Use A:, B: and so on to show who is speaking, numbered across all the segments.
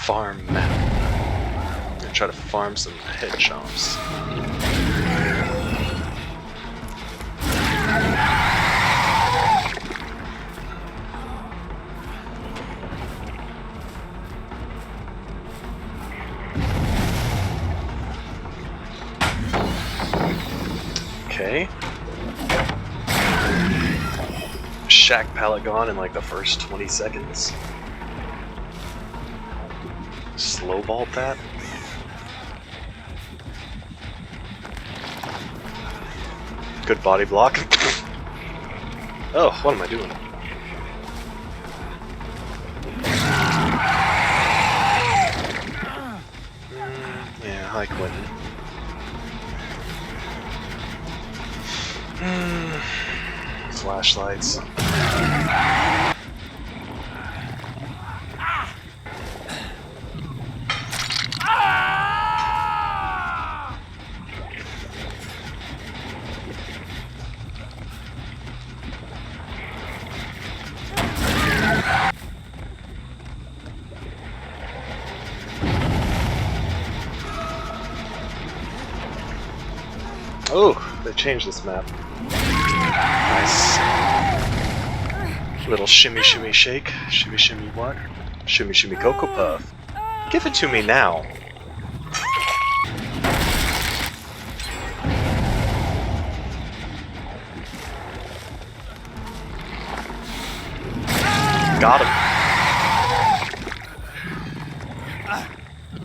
A: farm map. I'm gonna try to farm some head chomps. Okay. Shack pallet gone in like the first 20 seconds. Slow vault that. Good body block. Oh, what am I doing? Yeah, hi Quentin. Flashlights. Oh, they changed this map. Nice. Little shimmy shimmy shake. Shimmy shimmy what? Shimmy shimmy Cocoa Puff. Give it to me now. Got him.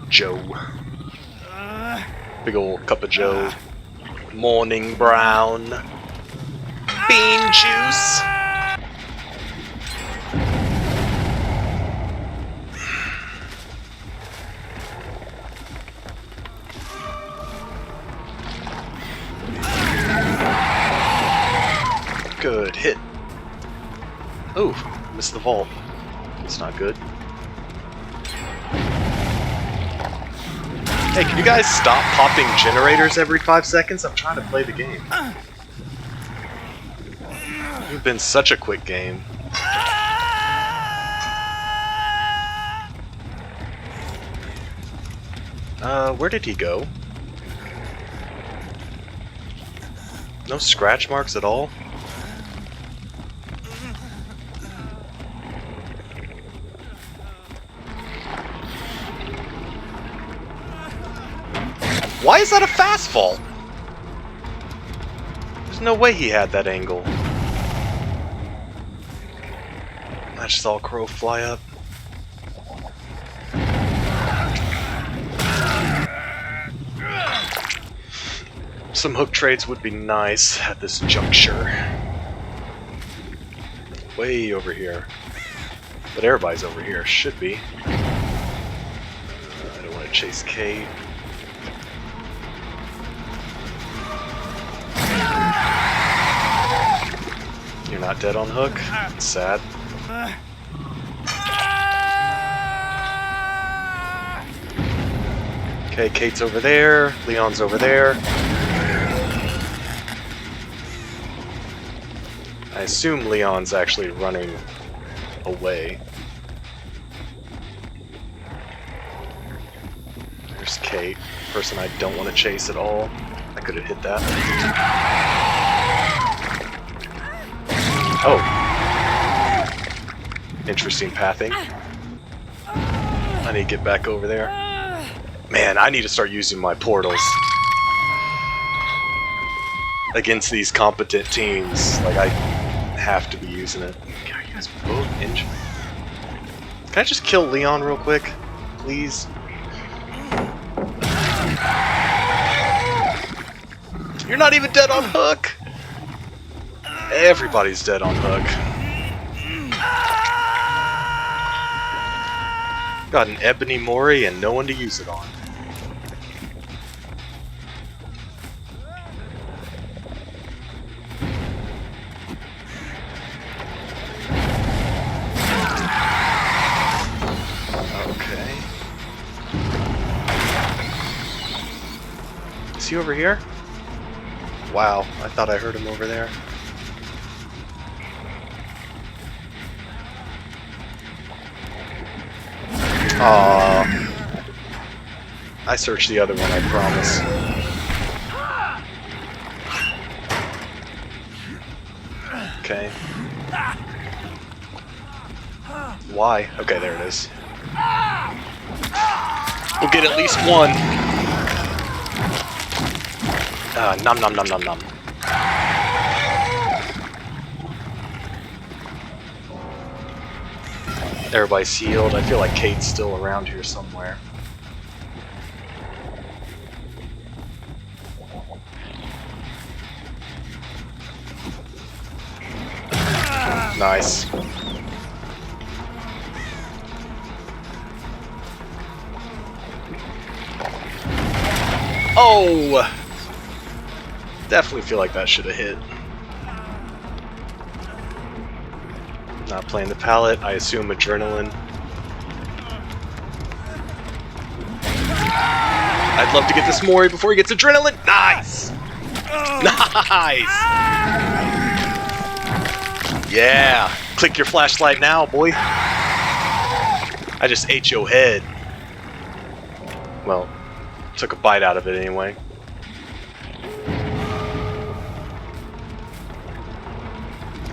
A: Joe. Big ol' cup of Joe. Morning brown. Bean juice. Good hit. Ooh, missed the vault. That's not good. Hey, can you guys stop popping generators every 5 seconds? I'm trying to play the game. It's been such a quick game. Where did he go? No scratch marks at all? Why is that a fast vault? There's no way he had that angle. I just saw Crow fly up. Some hook trades would be nice at this juncture. Way over here. But everybody's over here, should be. I don't want to chase Kate. You're not dead on hook? It's sad. Okay, Kate's over there. Leon's over there. I assume Leon's actually running away. There's Kate, person I don't want to chase at all. I could have hit that. Oh. Interesting pathing. I need to get back over there. Man, I need to start using my portals against these competent teams. Like, I have to be using it. Are you guys both injured? Can I just kill Leon real quick? Please? You're not even dead on hook! Everybody's dead on hook. Got an Ebony Mori and no one to use it on. Okay. Is he over here? Wow, I thought I heard him over there. Aww. I searched the other one, I promise. Okay. Why? Okay, there it is. We'll get at least one. Nom nom nom nom nom. Everybody's healed. I feel like Kate's still around here somewhere. Nice. Oh! Definitely feel like that should have hit. Not playing the pallet, I assume adrenaline. I'd love to get this Mori before he gets adrenaline. Nice! Nice! Yeah! Click your flashlight now, boy. I just ate your head. Well, took a bite out of it anyway.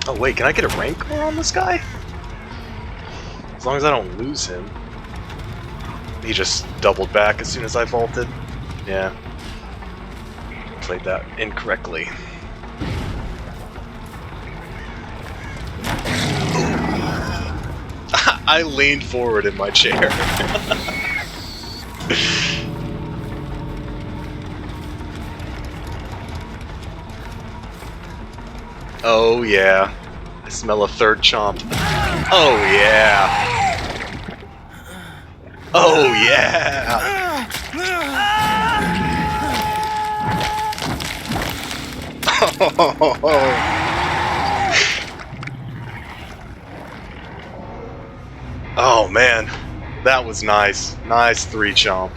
A: Oh wait, can I get a rank on this guy? As long as I don't lose him. He just doubled back as soon as I vaulted. Yeah. Played that incorrectly. I leaned forward in my chair. Oh yeah. I smell a third chomp. Oh yeah. Oh yeah. Oh man. That was nice. Nice 3 chomp.